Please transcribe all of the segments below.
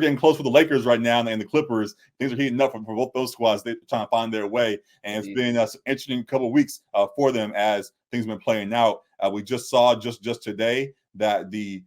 getting close for the Lakers right now and the Clippers. Things are heating up for both those squads. They're trying to find their way, and it's been an interesting couple of weeks for them as things have been playing out. We just saw just today that the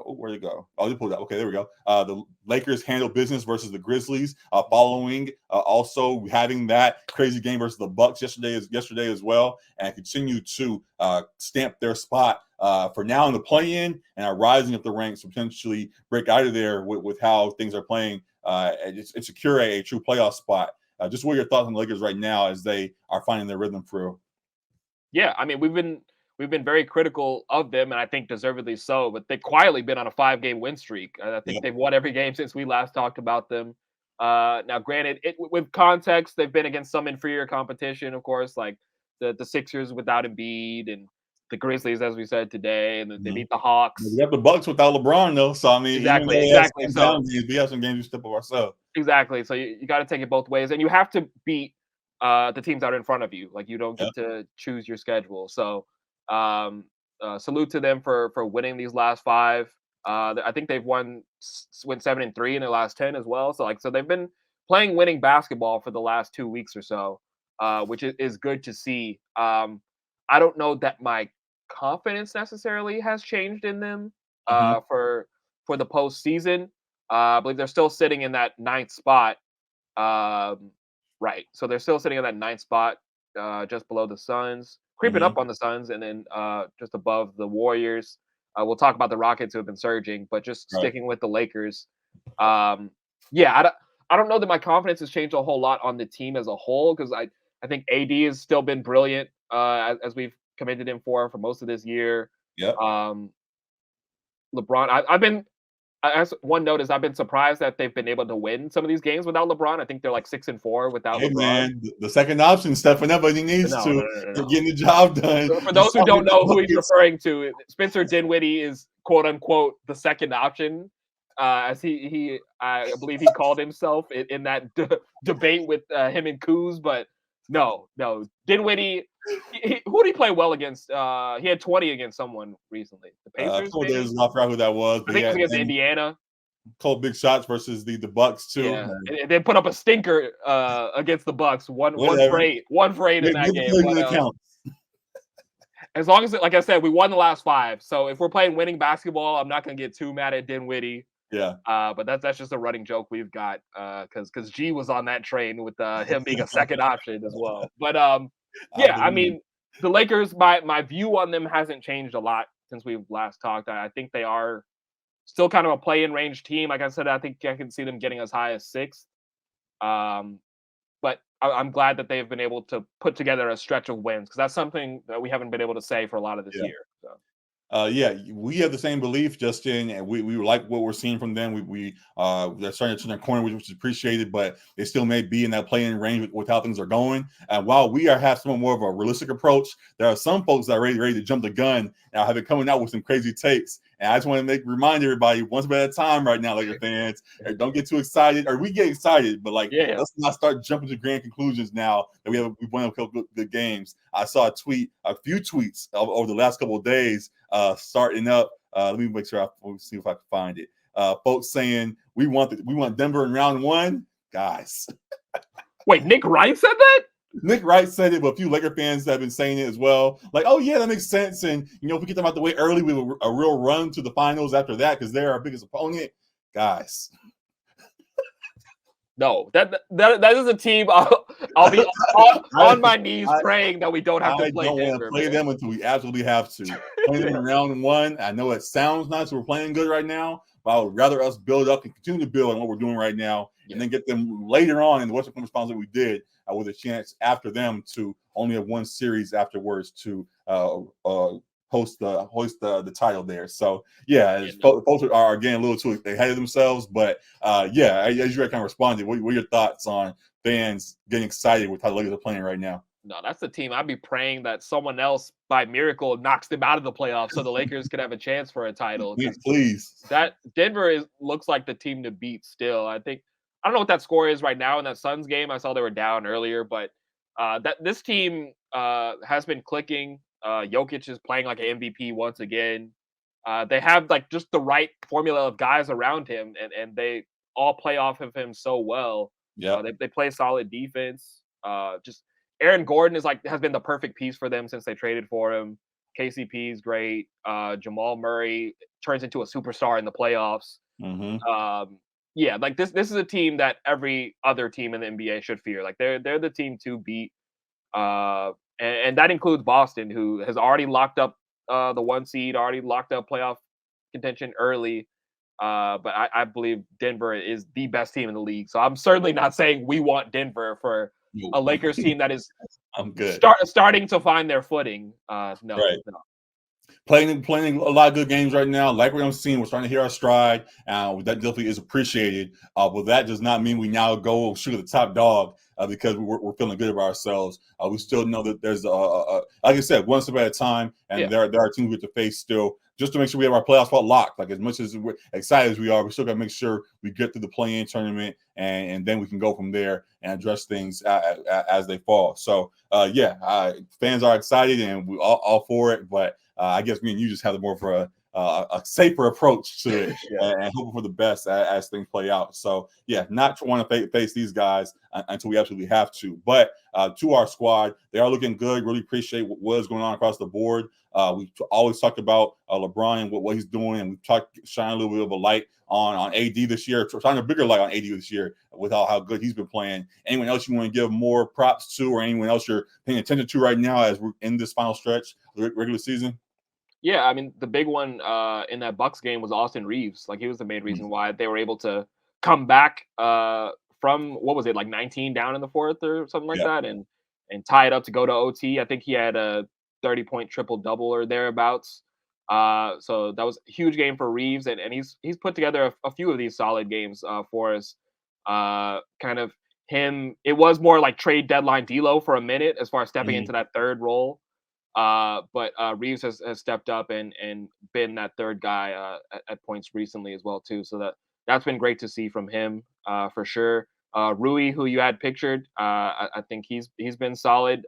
where'd it go? Oh, they pulled out. Okay, there we go. The Lakers handled business versus the Grizzlies, following also having that crazy game versus the Bucks yesterday as well, and continue to stamp their spot for now in the play-in and are rising up the ranks to potentially break out of there with how things are playing and secure a true playoff spot. Just what are your thoughts on the Lakers right now as they are finding their rhythm for real? Yeah, I mean, we've been very critical of them, and I think deservedly so. But they've quietly been on a 5-game win streak. I think they've won every game since we last talked about them. Now, granted, with context, they've been against some inferior competition, of course, like the Sixers without Embiid and the Grizzlies, as we said today, and they beat the Hawks. We got the Bucks without LeBron, though. So I mean, exactly. So we have some games we step up ourselves. Exactly. So you got to take it both ways, and you have to beat the teams that are in front of you. Like you don't get to choose your schedule. So salute to them for winning these last 5. I think they've went 7-3 in their last 10 as well. So they've been playing winning basketball for the last 2 weeks or so, which is good to see. I don't know that my confidence necessarily has changed in them for the postseason. I believe they're still sitting in that 9th spot. Right. So they're still sitting in that 9th spot, just below the Suns, creeping up on the Suns, and then just above the Warriors. We'll talk about the Rockets who have been surging, but just sticking with the Lakers. I don't know that my confidence has changed a whole lot on the team as a whole, because I think AD has still been brilliant as we've commended him for most of this year. LeBron, as one note is I've been surprised that they've been able to win some of these games without LeBron. I think they're like 6-4 without LeBron. Man, the second option stepping up when he needs to getting the job done. So for those who don't know who he's referring to, Spencer Dinwiddie is quote unquote the second option, as he I believe he called himself in that debate with him and Kuz. But no, Dinwiddie. Who did he play well against? He had 20 against someone recently. The Pacers. I forgot who that was. I think it was against Indiana. Called big shots versus the Bucks too. Yeah. And they put up a stinker against the Bucks. One for 8 in that game. As long as, like I said, we won the last 5. So if we're playing winning basketball, I'm not going to get too mad at Dinwiddie. Yeah. But that's just a running joke we've got because G was on that train with him being a second option as well. But I mean, the Lakers, my view on them hasn't changed a lot since we've last talked. I think they are still kind of a play-in range team. Like I said, I think I can see them getting as high as 6th. But I'm glad that they've been able to put together a stretch of wins, because that's something that we haven't been able to say for a lot of this year. So. We have the same belief, Justin, and we like what we're seeing from them. They're starting to turn their corner, which is appreciated, but they still may be in that play-in range with how things are going. And while we have somewhat more of a realistic approach, there are some folks that are ready to jump the gun and have been coming out with some crazy takes. And I just want to remind everybody, once at a time right now, Laker fans, don't get too excited, or we get excited, but let's not start jumping to grand conclusions now that we've won a couple good games. I saw a few tweets over the last couple of days starting up. Let me make sure see if I can find it. Folks saying we want Denver in round 1, guys. Wait, Nick Wright said that? Nick Wright said it, but a few Laker fans have been saying it as well. Like, oh yeah, that makes sense. And if we get them out the way early, we have a real run to the finals after that, because they're our biggest opponent, guys. No, that is a team. I'll be on my knees praying that we don't have to play Denver. I don't want to play them until we absolutely have to. Play them in round 1. I know it sounds nice. We're playing good right now, but I would rather us build up and continue to build on what we're doing right now, and then get them later on in the Western Conference Finals that we did with a chance after them to only have one series afterwards to hoist the title there. So folks are again a little too ahead of themselves, but as you kind of responded, what are your thoughts on fans getting excited with how the Lakers are playing right now? No, that's the team. I'd be praying that someone else by miracle knocks them out of the playoffs so the Lakers could have a chance for a title. Please. That Denver looks like the team to beat still. I don't know what that score is right now in that Suns game. I saw they were down earlier, but this team has been clicking. Jokic is playing like an MVP once again. They have just the right formula of guys around him, and they all play off of him so well. Yep. They play solid defense. Just Aaron Gordon has been the perfect piece for them since they traded for him. KCP is great. Jamal Murray turns into a superstar in the playoffs. Hmm. Yeah, like this is a team that every other team in the NBA should fear. Like they're the team to beat. And that includes Boston, who has already locked up the 1 seed, already locked up playoff contention early. But I believe Denver is the best team in the league. So I'm certainly not saying we want Denver for Nope. a Lakers team that is I'm good. starting to find their footing. No, Right. no. Playing a lot of good games right now. Like we're seeing, we're starting to hit our stride. That definitely is appreciated. But that does not mean we now go shoot at the top dog because we're feeling good about ourselves. We still know that there's like I said, one step at a time, and Yeah. there are teams we have to face still, just to make sure we have our playoff spot locked. Like as much as we're excited as we are, we still got to make sure we get through the play-in tournament, and then we can go from there and address things as they fall. So fans are excited and we all for it, but I guess me and you just have more for a safer approach to it and hoping for the best as things play out. So, not to want to face these guys until we absolutely have to. But to our squad, they are looking good. Really appreciate what is going on across the board. We always talked about LeBron and what he's doing, and we've shine a little bit of a light on AD this year, shine a bigger light on AD this year with how good he's been playing. Anyone else you want to give more props to, or anyone else you're paying attention to right now as we're in this final stretch of the regular season? Yeah, I mean, the big one in that Bucks game was Austin Reeves. Like he was the main reason why they were able to come back from what was it, like 19 down in the fourth or something like Yeah. that, and tie it up to go to OT. I think he had a 30-point triple double or thereabouts. So that was a huge game for Reeves, and he's put together a few of these solid games for us. Kind of him. It was more like trade deadline D'Lo for a minute as far as stepping into that third role. But Reeves has stepped up and been that third guy at points recently as well too. So that's been great to see from him for sure. Rui, who you had pictured, I think he's been solid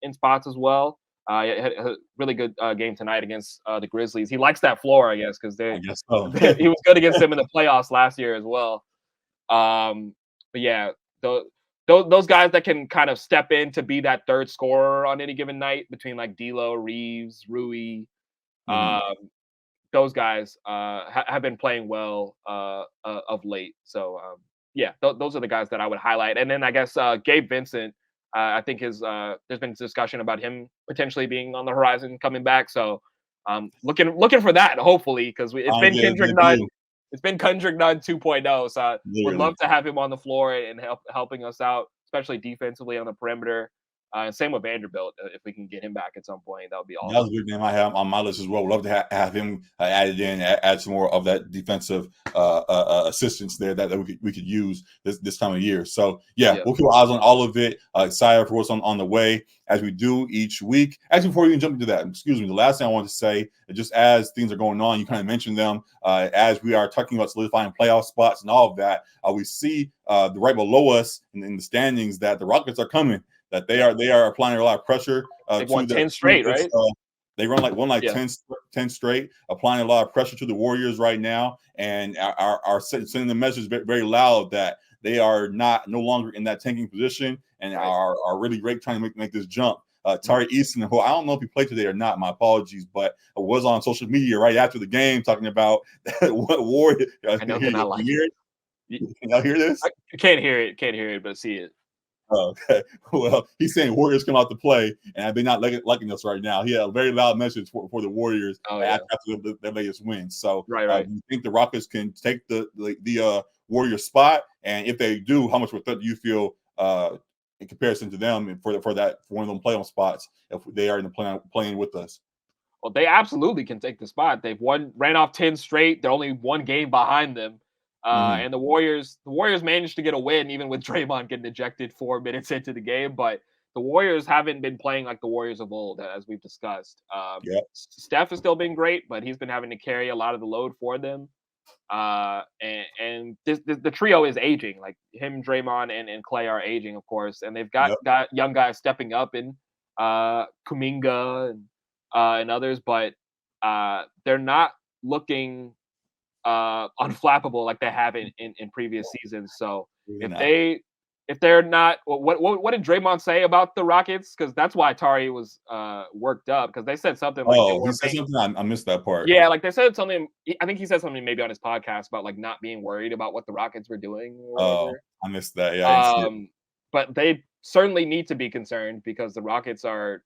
in spots as well. He had a really good game tonight against the Grizzlies. He likes that floor, I guess, because I guess so. he was good against them in the playoffs last year as well. But yeah, those guys that can kind of step in to be that third scorer on any given night between like D'Lo, Reeves, Rui, Mhm. um, those guys have been playing well of late. So those are the guys that I would highlight. And then I guess Gabe Vincent, I think there's been discussion about him potentially being on the horizon coming back. So looking for that hopefully because it's Trying been to get his Kendrick Nunn. debut, It's been Kendrick Nunn 2.0. So I would love literally. to have him on the floor and helping us out, especially defensively on the perimeter. And same with Vanderbilt. If we can get him back at some point, that would be That was awesome. a good name I have on my list as well. Would love to have him added in, add some more of that defensive assistance there that we could use this time of year. So Yeah. we'll keep our eyes on all of it. Excited for what's on the way as we do each week. Actually, before we even jump into that, excuse me, the last thing I want to say, just as things are going on, you kind of mentioned them as we are talking about solidifying playoff spots and all of that. We see right below us in the standings that the Rockets are coming. That they are applying a lot of pressure They've won 10 straight, right? They run like Yeah. 10 straight, applying a lot of pressure to the Warriors right now, and are sending the message very loud that they are no longer in that tanking position and Right. are really great trying to make this jump. Tari Easton, who I don't know if he played today or not, my apologies, but was on social media right after the game talking about what Warriors. I know they're not like it. Can y'all hear this? I can't hear it, but see it. Oh, okay. Well, he's saying Warriors come out to play, and they're not liking us right now. He had a very loud message for the Warriors after their latest win. So, Right. do you think the Rockets can take the Warriors spot? And if they do, how much of a threat do you feel in comparison to them for one of them playoff spots if they are in the playing with us? Well, they absolutely can take the spot. They've ran off 10 straight. They're only one game behind them. Mm-hmm. And the Warriors managed to get a win even with Draymond getting ejected 4 minutes into the game. But the Warriors haven't been playing like the Warriors of old, as we've discussed. Steph has still been great, but he's been having to carry a lot of the load for them. And the trio is aging. Like him, Draymond, and Clay are aging, of course. And they've got young guys stepping up in Kuminga and others, but they're not looking unflappable like they have in previous seasons. So if they're not, what did Draymond say about the Rockets? Because that's why Atari was worked up, because they said something like they he weren't said paying. something. I missed that part. Yeah, like they said something. I think he said something maybe on his podcast about like not being worried about what the Rockets were doing or Oh, whatever. I missed that. Yeah, I didn't see it. But they certainly need to be concerned because the Rockets are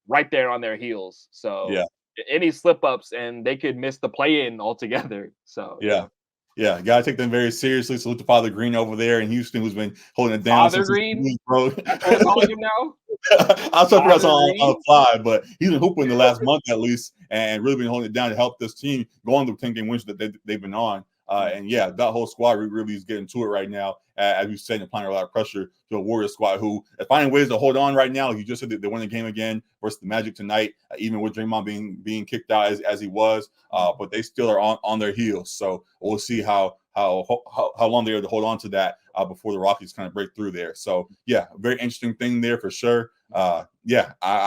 right there on their heels. So Yeah. any slip ups and they could miss the play in altogether. So Yeah. Yeah, got to take them very seriously. Salute to Father Green over there in Houston, who's been holding it down Father since Green, bro. that's what we're calling him now. I was trying to figure out something on Green? the fly, but he's been hooping the last month at least, and really been holding it down to help this team go on the 10-game wins that they've been on. And yeah, that whole squad really is getting to it right now. As you said, applying a lot of pressure to the Warriors squad, who are finding ways to hold on right now. Like you just said, they won the game again versus the Magic tonight, even with Draymond being kicked out as he was. But they still are on their heels. So we'll see how long they're able to hold on to that before the Rockets kind of break through there. So yeah, very interesting thing there for sure. I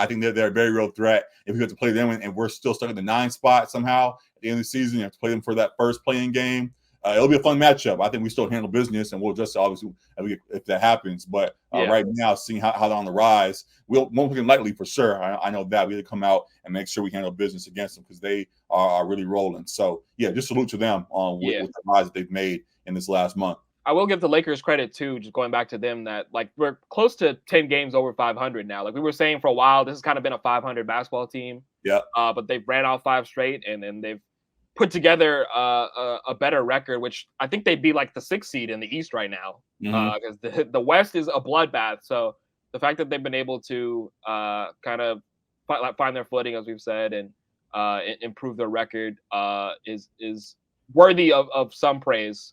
think they're a very real threat. If we have to play them and we're still stuck in the 9 spot somehow at the end of the season, you have to play them for that first playing game. It'll be a fun matchup. I think we still handle business, and we'll just obviously if that happens. But right now, seeing how they're on the rise, won't look likely for sure. I know that we have to come out and make sure we handle business against them because they are really rolling. So yeah, just salute to them with the rise that they've made in this last month. I will give the Lakers credit too, just going back to them, that like we're close to 10 games over 500 now. Like we were saying for a while, this has kind of been a 500 basketball team. Yeah. But they've ran out 5 straight, and then they've put together a better record, which I think they'd be like the 6th seed in the East right now, because the West is a bloodbath. So the fact that they've been able to kind of find their footing, as we've said, and improve their record is worthy of some praise.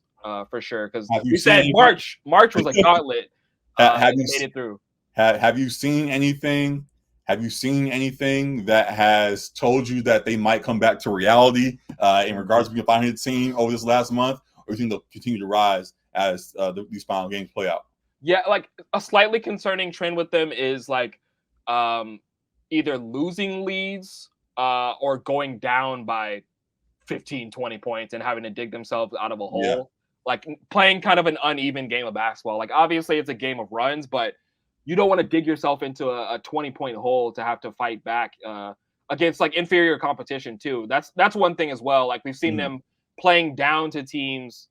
For sure, because we said March was a gauntlet. Have you made it through? Have you seen anything? Have you seen anything that has told you that they might come back to reality in regards to being a 500 team over this last month, or do you think they'll continue to rise as these final games play out? Yeah, like a slightly concerning trend with them is like either losing leads or going down by 15, 20 points and having to dig themselves out of a hole. Yeah. Like playing kind of an uneven game of basketball. Like obviously it's a game of runs, but you don't want to dig yourself into a 20-point hole to have to fight back against like inferior competition too. That's one thing as well. Like we've seen them playing down to teams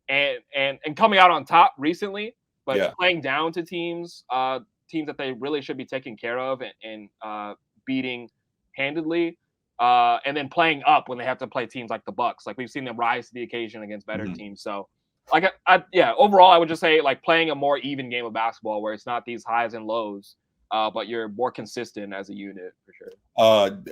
and coming out on top recently, but playing down to teams that they really should be taking care of and beating handedly. And then playing up when they have to play teams like the Bucks. Like we've seen them rise to the occasion against better teams. So like, overall, I would just say like playing a more even game of basketball where it's not these highs and lows, but you're more consistent as a unit for sure.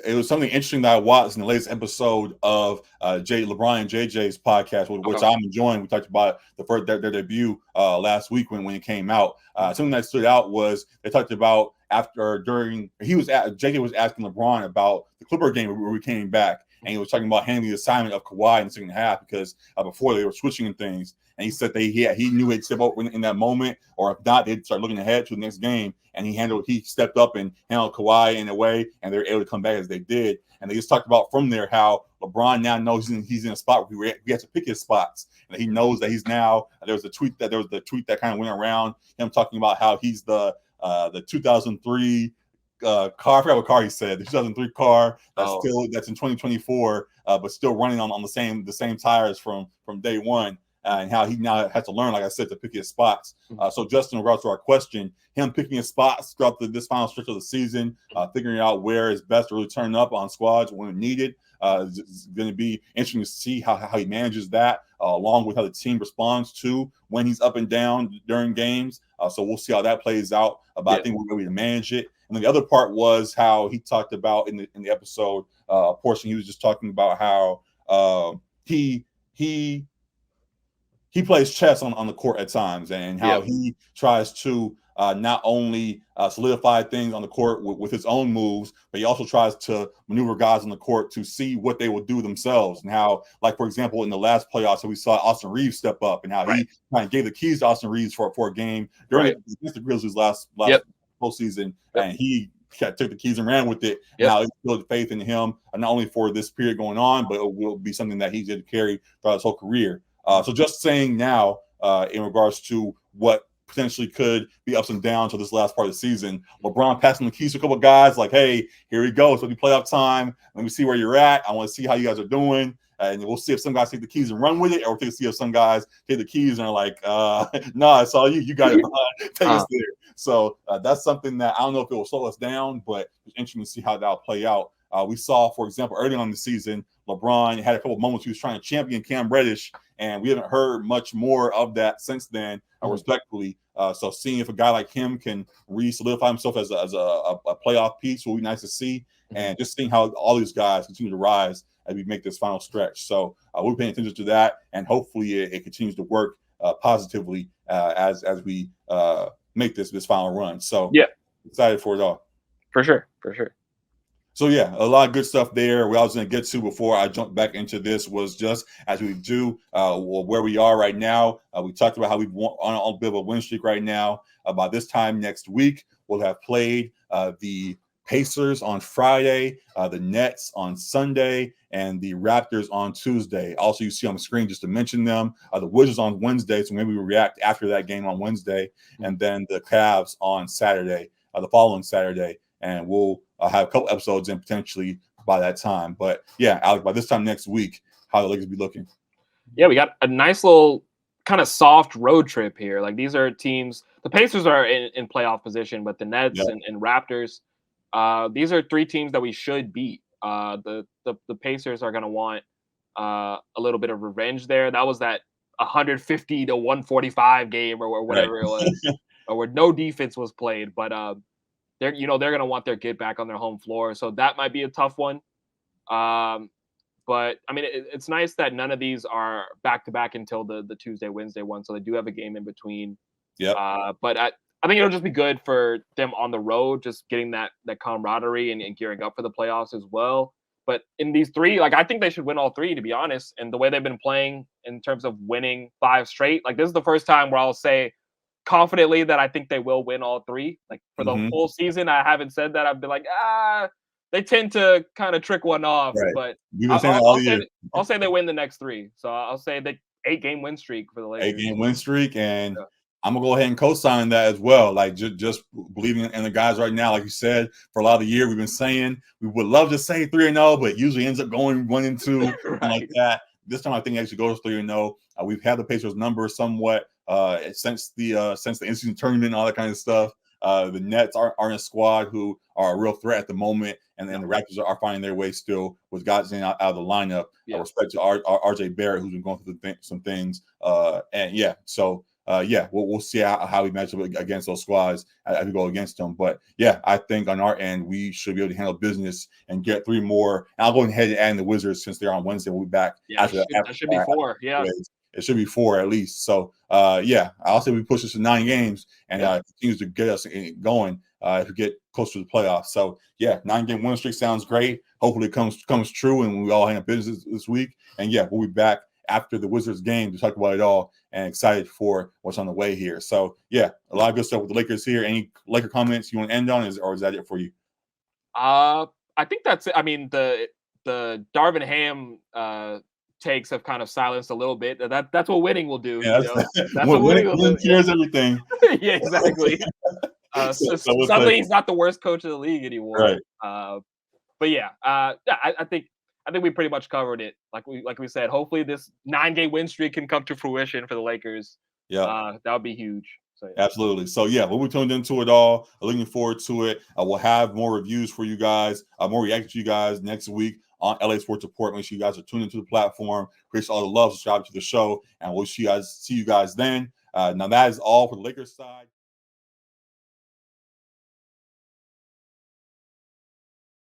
It was something interesting that I watched in the latest episode of LeBron and JJ's podcast, which I'm enjoying. We talked about their debut last week when it came out. Something that stood out was they talked about JJ was asking LeBron about the Clipper game where we came back. And he was talking about handling the assignment of Kawhi in the second half because before they were switching and things. And he said he knew he'd step up in that moment, or if not, they'd start looking ahead to the next game. And he stepped up and handled Kawhi in a way, and they were able to come back as they did. And they just talked about from there how LeBron now knows he's in a spot where he has to pick his spots. And he knows that he's now. There was the tweet that kind of went around him talking about how he's the 2003. Car, I forgot what car he said. The 2003 car that's in 2024, but still running on the same tires from day one, and how he now has to learn, like I said, to pick his spots. So just in regards to our question, him picking his spots throughout this final stretch of the season, figuring out where is best to really turn up on squads when needed, is going to be interesting to see how he manages that, along with how the team responds to when he's up and down during games. So we'll see how that plays out. But I think we're going to manage it. And then the other part was how he talked about in the episode portion. He was just talking about how he plays chess on the court at times, and how he tries to not only solidify things on the court with his own moves, but he also tries to maneuver guys on the court to see what they will do themselves. And how, like, for example, in the last playoffs, we saw Austin Reeves step up, and how he kind of gave the keys to Austin Reeves for a game during against the Grizzlies last postseason, and he took the keys and ran with it. Yep. Now, it's built faith in him, not only for this period going on, but it will be something that he's going to carry throughout his whole career. So just saying now, in regards to what potentially could be ups and downs for this last part of the season, LeBron passing the keys to a couple of guys like, hey, here we go. So it'll be playoff time. Let me see where you're at. I want to see how you guys are doing. And we'll see if some guys take the keys and run with it, or we'll see if some guys take the keys and are like, nah, it's all you. You got it. Take us there. So that's something that I don't know if it will slow us down, but it's interesting to see how that'll play out. We saw, for example, early on in the season, LeBron had a couple of moments he was trying to champion Cam Reddish, and we haven't heard much more of that since then, respectfully. So seeing if a guy like him can re-solidify himself as a playoff piece will be nice to see. And just seeing how all these guys continue to rise as we make this final stretch. So we're paying attention to that, and hopefully it continues to work positively as we make this final run. So yeah, excited for it all. For sure. So yeah, a lot of good stuff there. What I was going to get to before I jump back into this was just as we do where we are right now. We talked about how we've on a bit of a win streak right now. By this time next week, we'll have played the Pacers on Friday, the Nets on Sunday, and the Raptors on Tuesday. Also, you see on the screen, just to mention them, the Wizards on Wednesday, so maybe we'll react after that game on Wednesday, and then the Cavs on Saturday, the following Saturday, and we'll have a couple episodes in potentially by that time. But yeah, Alec, by this time next week, how the Lakers be looking? Yeah, we got a nice little kind of soft road trip here. Like, these are teams, the Pacers are in playoff position, but the Nets and Raptors, these are three teams that we should beat. The Pacers are going to want a little bit of revenge there. That was that 150 to 145 game or whatever it was, where no defense was played. But they're going to want their get back on their home floor, so that might be a tough one. But I mean, it's nice that none of these are back to back until the Tuesday, Wednesday one, so they do have a game in between. Yeah. But I think it'll just be good for them on the road, just getting that camaraderie and gearing up for the playoffs as well. But in these three, like, I think they should win all three, to be honest. And the way they've been playing in terms of winning 5 straight, like, this is the first time where I'll say confidently that I think they will win all three. Like, for the whole season, I haven't said that. I've been like, they tend to kind of trick one off. Right. But You've been saying all year. I'll say they win the next 3. So I'll say the 8-game win streak for the Lakers. 8-game win streak, and I'm gonna go ahead and co-sign that as well. Like, just believing in the guys right now. Like you said, for a lot of the year, we've been saying we would love to say 3-0, but usually ends up going 1-2, like that. This time, I think it actually goes 3-0. We've had the Pacers number somewhat since the in-season tournament and all that kind of stuff. The Nets are in a squad who are a real threat at the moment, and then the Raptors are finding their way still with guys in out of the lineup. With respect to RJ Barrett, who's been going through some things, and yeah, so. We'll see how we match up against those squads as we go against them. But yeah, I think on our end, we should be able to handle business and get 3 more. And I'll go ahead and add in the Wizards since they're on Wednesday. We'll be back. Yeah, that should be 4. Yeah. It should be 4 at least. So, I'll say we push this to 9 games and continues to get us going if we get close to the playoffs. So, 9-game win streak sounds great. Hopefully it comes true and we all handle business this week. And, we'll be back after the Wizards game to talk about it all, and excited for what's on the way here. So, a lot of good stuff with the Lakers here. Any Laker comments you want to end on, or is that it for you? I think that's it. I mean, the Darvin Ham takes have kind of silenced a little bit. That's what winning will do. Yeah, that's what winning will do. Here's everything. Yeah, exactly. Suddenly he's not the worst coach of the league anymore. Right. But I think we pretty much covered it. Like we said, hopefully this 9-game win streak can come to fruition for the Lakers. Yeah, that would be huge. So, absolutely. So we'll be tuned into it all. Looking forward to it. We'll have more reviews for you guys, more reactions to you guys next week on LA Sports Report. Make sure you guys are tuned into the platform. Appreciate all the love. Subscribe to the show, and we'll see you guys then. Now that is all for the Lakers side.